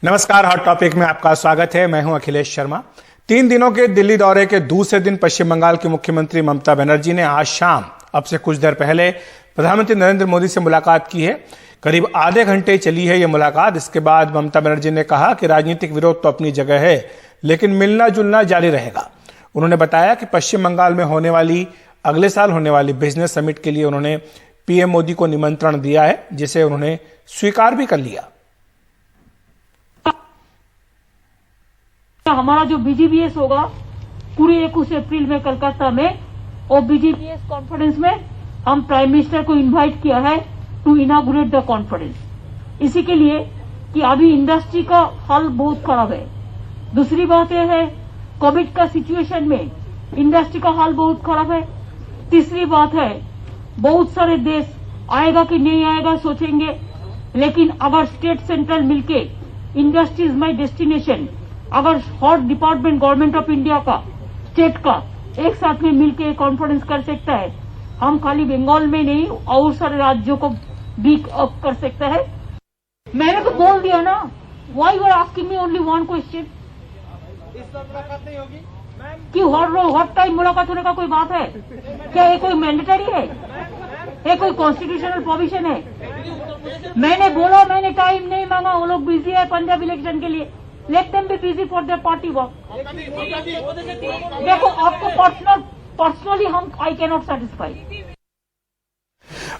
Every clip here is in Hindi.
नमस्कार, हॉट टॉपिक में आपका स्वागत है। मैं हूं अखिलेश शर्मा। 3 दिनों के दिल्ली दौरे के दूसरे दिन पश्चिम बंगाल की मुख्यमंत्री ममता बनर्जी ने आज शाम, अब से कुछ देर पहले, प्रधानमंत्री नरेंद्र मोदी से मुलाकात की है। करीब आधे घंटे चली है यह मुलाकात। इसके बाद ममता बनर्जी ने कहा कि राजनीतिक विरोध तो अपनी जगह है, लेकिन मिलना जुलना जारी रहेगा। उन्होंने बताया कि पश्चिम बंगाल में अगले साल होने वाली बिजनेस समिट के लिए उन्होंने पीएम मोदी को निमंत्रण दिया है, जिसे उन्होंने स्वीकार भी कर लिया। हमारा जो बीजीबीएस होगा पूरे 21 अप्रैल में कलकत्ता में, और बीजीबीएस कॉन्फ्रेंस में हम प्राइम मिनिस्टर को इनवाइट किया है टू इनॉग्रेट द कॉन्फ्रेंस। इसी के लिए कि अभी इंडस्ट्री का हाल बहुत खराब है। दूसरी बात यह है, कोविड का सिचुएशन में इंडस्ट्री का हाल बहुत खराब है। तीसरी बात है, बहुत सारे देश आएगा कि नहीं आएगा सोचेंगे, लेकिन अगर स्टेट सेंट्रल मिलके इंडस्ट्री इज माई डेस्टिनेशन, अगर हर डिपार्टमेंट गवर्नमेंट ऑफ इंडिया का, स्टेट का एक साथ में मिलकर कॉन्फ्रेंस कर सकता है, हम खाली बंगाल में नहीं और सारे राज्यों को भी कर सकता है। मैंने तो बोल दिया ना, why you are asking me only one question? इस पर मुलाकात नहीं होगी कि हर टाइम मुलाकात होने का कोई बात है क्या? ये कोई मैंडेटरी है? ये कोई कॉन्स्टिट्यूशनल प्रोविजन है? मैंने बोला, मैंने टाइम नहीं मांगा। वो लोग बिजी है पंजाब इलेक्शन के लिए, let them be busy for their party work. देखो, आपको पर्सनली हम आई कैन नॉट सेटिस्फाई।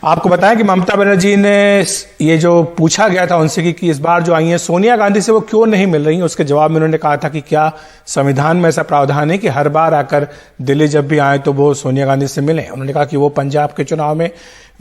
आपको बताएं कि ममता बनर्जी ने ये जो पूछा गया था उनसे कि इस बार जो आई है सोनिया गांधी से, वो क्यों नहीं मिल रही, उसके जवाब में उन्होंने कहा था कि क्या संविधान में ऐसा प्रावधान है कि हर बार आकर दिल्ली जब भी आए तो वो सोनिया गांधी से मिलें। उन्होंने कहा कि वो पंजाब के चुनाव में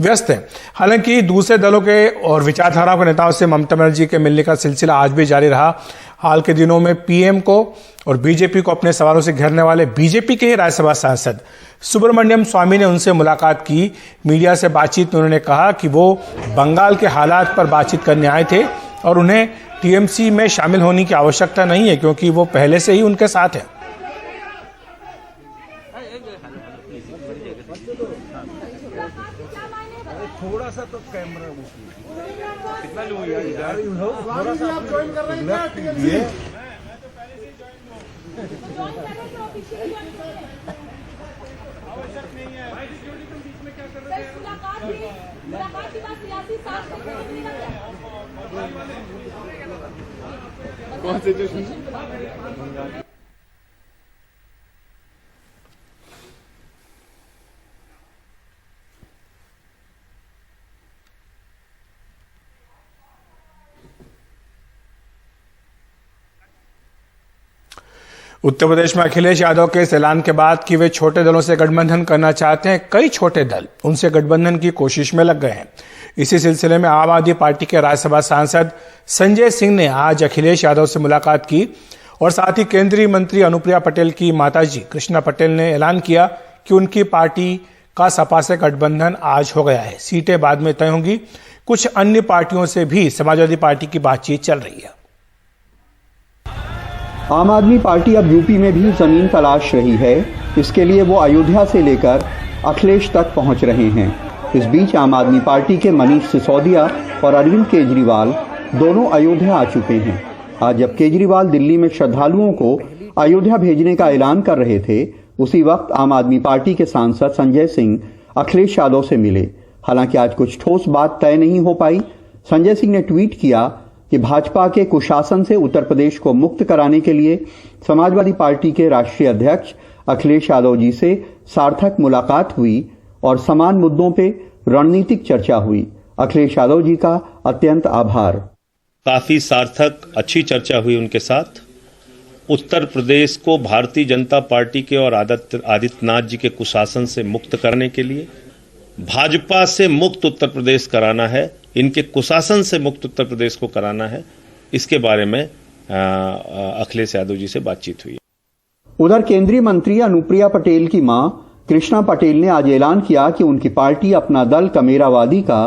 व्यस्त है। हालांकि दूसरे दलों के और विचारधाराओं के नेताओं से ममता बनर्जी के मिलने का सिलसिला आज भी जारी रहा। हाल के दिनों में पीएम को और बीजेपी को अपने सवालों से घेरने वाले बीजेपी के ही राज्यसभा सांसद सुब्रमण्यम स्वामी ने उनसे मुलाकात की। मीडिया से बातचीत में उन्होंने कहा कि वो बंगाल के हालात पर बातचीत करने आए थे और उन्हें टीएमसी में शामिल होने की आवश्यकता नहीं है, क्योंकि वो पहले से ही उनके साथ है। थोड़ा सा तो कैमरा कितना लोग यार थोड़ा सा आप ज्वाइन कर रहे हैं आवश्यक नहीं है। मुलाकात की बात सियासी साथ कॉन्स्टिट्यूशन। उत्तर प्रदेश में अखिलेश यादव के इस ऐलान के बाद कि वे छोटे दलों से गठबंधन करना चाहते हैं, कई छोटे दल उनसे गठबंधन की कोशिश में लग गए हैं। इसी सिलसिले में आम आदमी पार्टी के राज्यसभा सांसद संजय सिंह ने आज अखिलेश यादव से मुलाकात की और साथ ही केंद्रीय मंत्री अनुप्रिया पटेल की माताजी कृष्णा पटेल ने ऐलान किया कि उनकी पार्टी का सपा से गठबंधन आज हो गया है। सीटें बाद में तय होंगी। कुछ अन्य पार्टियों से भी समाजवादी पार्टी की बातचीत चल रही है। आम आदमी पार्टी अब यूपी में भी जमीन तलाश रही है। इसके लिए वो अयोध्या से लेकर अखिलेश तक पहुंच रहे हैं। इस बीच आम आदमी पार्टी के मनीष सिसोदिया और अरविंद केजरीवाल दोनों अयोध्या आ चुके हैं। आज जब केजरीवाल दिल्ली में श्रद्धालुओं को अयोध्या भेजने का ऐलान कर रहे थे, उसी वक्त आम आदमी पार्टी के सांसद संजय सिंह अखिलेश यादव से मिले। हालांकि आज कुछ ठोस बात तय नहीं हो पाई। संजय सिंह ने ट्वीट किया कि भाजपा के कुशासन से उत्तर प्रदेश को मुक्त कराने के लिए समाजवादी पार्टी के राष्ट्रीय अध्यक्ष अखिलेश यादव जी से सार्थक मुलाकात हुई और समान मुद्दों पे रणनीतिक चर्चा हुई। अखिलेश यादव जी का अत्यंत आभार। काफी सार्थक अच्छी चर्चा हुई उनके साथ। उत्तर प्रदेश को भारतीय जनता पार्टी के और आदित्यनाथ जी के कुशासन से मुक्त करने के लिए, भाजपा से मुक्त उत्तर प्रदेश कराना है, इनके कुशासन से मुक्त उत्तर प्रदेश को कराना है, इसके बारे में अखिलेश यादव जी से बातचीत हुई। उधर केंद्रीय मंत्री अनुप्रिया पटेल की मां कृष्णा पटेल ने आज ऐलान किया कि उनकी पार्टी अपना दल कमेरावादी का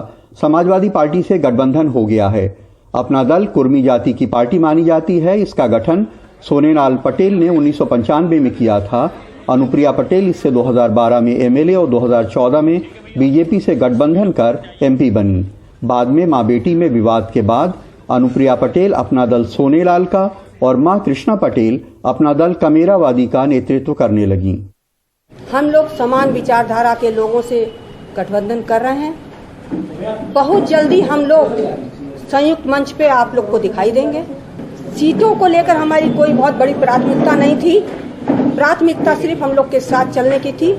समाजवादी पार्टी से गठबंधन हो गया है। अपना दल कुर्मी जाति की पार्टी मानी जाती है। इसका गठन सोनेलाल पटेल ने 1995 में किया था। अनुप्रिया पटेल इससे 2012 में एमएलए और 2014 में बीजेपी से गठबंधन कर एमपी बनी। बाद में मां बेटी में विवाद के बाद अनुप्रिया पटेल अपना दल सोनेलाल का और मां कृष्णा पटेल अपना दल कमेरावादी का नेतृत्व करने लगी। हम लोग समान विचारधारा के लोगों से गठबंधन कर रहे हैं। बहुत जल्दी हम लोग संयुक्त मंच पे आप लोग को दिखाई देंगे। सीटों को लेकर हमारी कोई बहुत बड़ी प्राथमिकता नहीं थी, प्राथमिकता सिर्फ हम लोग के साथ चलने की थी।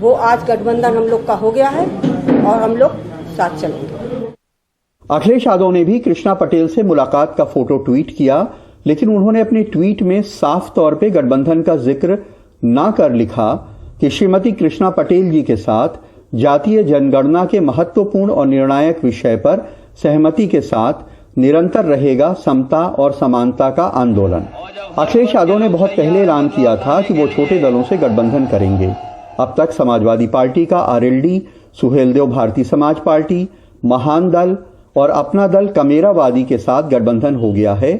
वो आज गठबंधन हम लोग का हो गया है और हम लोग साथ चलेंगे। अखिलेश यादव ने भी कृष्णा पटेल से मुलाकात का फोटो ट्वीट किया, लेकिन उन्होंने अपने ट्वीट में साफ तौर पे गठबंधन का जिक्र ना कर लिखा कि श्रीमती कृष्णा पटेल जी के साथ जातीय जनगणना के महत्वपूर्ण और निर्णायक विषय पर सहमति के साथ निरंतर रहेगा समता और समानता का आंदोलन। अखिलेश यादव ने बहुत पहले ऐलान किया था कि वो छोटे दलों से गठबंधन करेंगे। अब तक समाजवादी पार्टी का आरएलडी, सुहेलदेव भारतीय समाज पार्टी, महान दल और अपना दल कमेरावादी के साथ गठबंधन हो गया है।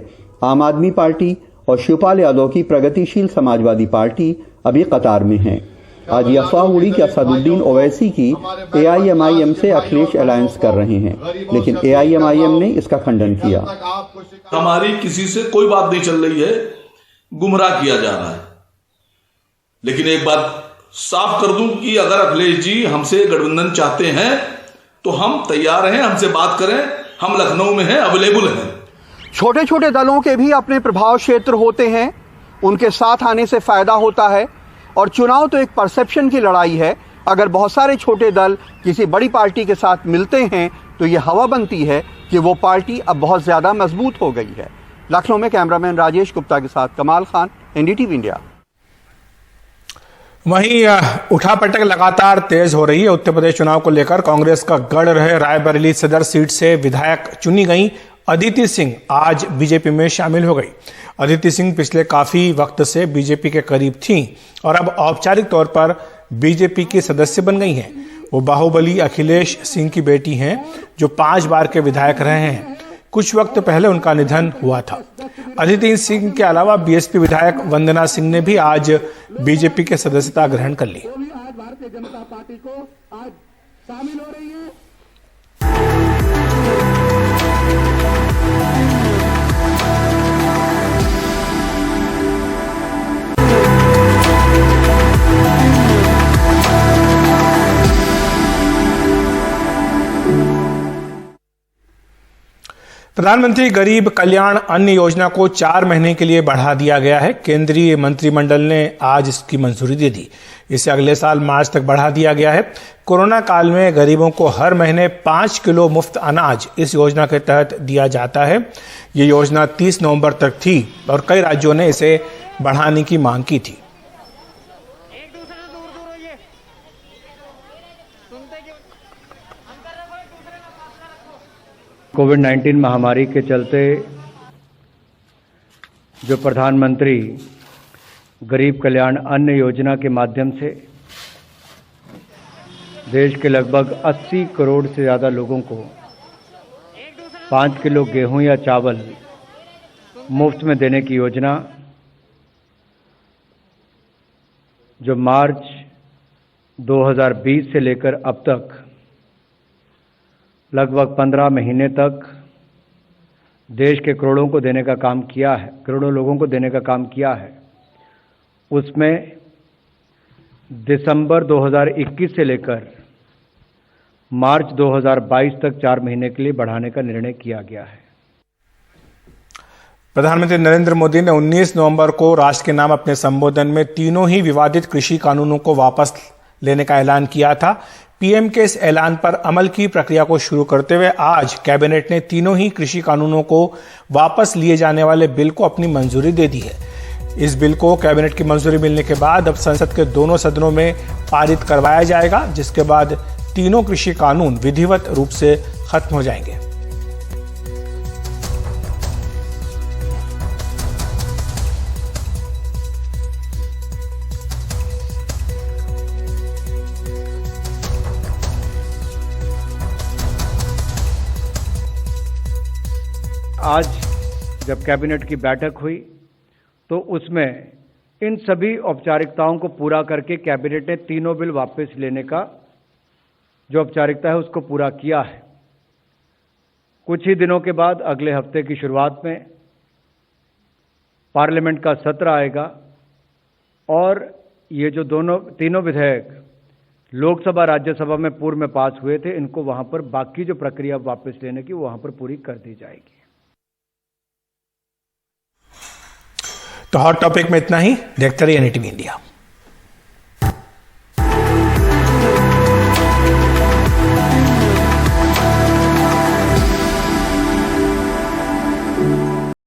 आम आदमी पार्टी और शिवपाल यादव की प्रगतिशील समाजवादी पार्टी अभी कतार में है। आज ये अफवाह उड़ी कि असदुद्दीन ओवैसी की एआईएमआईएम से अखिलेश अलायंस कर रहे हैं, लेकिन एआईएमआईएम ने इसका खंडन किया। हमारी किसी से कोई बात नहीं चल रही है, गुमराह किया जा रहा है। लेकिन एक बात साफ कर दूं कि अगर अखिलेश जी हमसे गठबंधन चाहते हैं तो हम तैयार हैं, हमसे बात करें। हम लखनऊ में हैं, अवेलेबल हैं। छोटे छोटे दलों के भी अपने प्रभाव क्षेत्र होते हैं, उनके साथ आने से फायदा होता है। और चुनाव तो एक परसेप्शन की लड़ाई है। अगर बहुत सारे छोटे दल किसी बड़ी पार्टी के साथ मिलते हैं तो ये हवा बनती है कि वो पार्टी अब बहुत ज्यादा मजबूत हो गई है। लखनऊ में कैमरामैन राजेश गुप्ता के साथ कमाल खान, एनडीटीवी इंडिया। वहीं उठापटक लगातार तेज हो रही है। उत्तर प्रदेश चुनाव को लेकर कांग्रेस का गढ़ रहे रायबरेली सदर सीट से विधायक चुनी गई अदिति सिंह आज बीजेपी में शामिल हो गई। अदिति सिंह पिछले काफी वक्त से बीजेपी के करीब थीं और अब औपचारिक तौर पर बीजेपी की सदस्य बन गई हैं। वो बाहुबली अखिलेश सिंह की बेटी हैं, जो 5 बार के विधायक रहे हैं। कुछ वक्त पहले उनका निधन हुआ था। अदिति सिंह के अलावा बीएसपी विधायक वंदना सिंह ने भी आज बीजेपी के सदस्यता ग्रहण कर ली। भारतीय जनता पार्टी को आज शामिल हो रही है। प्रधानमंत्री गरीब कल्याण अन्न योजना को 4 महीने के लिए बढ़ा दिया गया है। केंद्रीय मंत्रिमंडल ने आज इसकी मंजूरी दे दी। इसे अगले साल मार्च तक बढ़ा दिया गया है। कोरोना काल में गरीबों को हर महीने 5 किलो मुफ्त अनाज इस योजना के तहत दिया जाता है। ये योजना 30 नवंबर तक थी और कई राज्यों ने इसे बढ़ाने की मांग की थी। कोविड-19 महामारी के चलते जो प्रधानमंत्री गरीब कल्याण अन्न योजना के माध्यम से देश के लगभग 80 करोड़ से ज़्यादा लोगों को 5 किलो गेहूं या चावल मुफ्त में देने की योजना, जो मार्च 2020 से लेकर अब तक लगभग 15 महीने तक देश के करोड़ों को देने का काम किया है, करोड़ों लोगों को देने का काम किया है, उसमें दिसंबर 2021 से लेकर मार्च 2022 तक 4 महीने के लिए बढ़ाने का निर्णय किया गया है। प्रधानमंत्री नरेंद्र मोदी ने 19 नवंबर को राष्ट्र के नाम अपने संबोधन में तीनों ही विवादित कृषि कानूनों को वापस लेने का ऐलान किया था। पीएम के इस ऐलान पर अमल की प्रक्रिया को शुरू करते हुए आज कैबिनेट ने तीनों ही कृषि कानूनों को वापस लिए जाने वाले बिल को अपनी मंजूरी दे दी है। इस बिल को कैबिनेट की मंजूरी मिलने के बाद अब संसद के दोनों सदनों में पारित करवाया जाएगा, जिसके बाद तीनों कृषि कानून विधिवत रूप से खत्म हो जाएंगे। आज जब कैबिनेट की बैठक हुई तो उसमें इन सभी औपचारिकताओं को पूरा करके कैबिनेट ने तीनों बिल वापस लेने का जो औपचारिकता है उसको पूरा किया है। कुछ ही दिनों के बाद अगले हफ्ते की शुरुआत में पार्लियामेंट का सत्र आएगा और ये जो तीनों विधेयक लोकसभा राज्यसभा में पूर्व में पास हुए थे, इनको वहां पर बाकी जो प्रक्रिया वापस लेने की वो वहां पर पूरी कर दी जाएगी। तो हॉट टॉपिक में इतना ही। देखते रहिए एनडीटीवी इंडिया।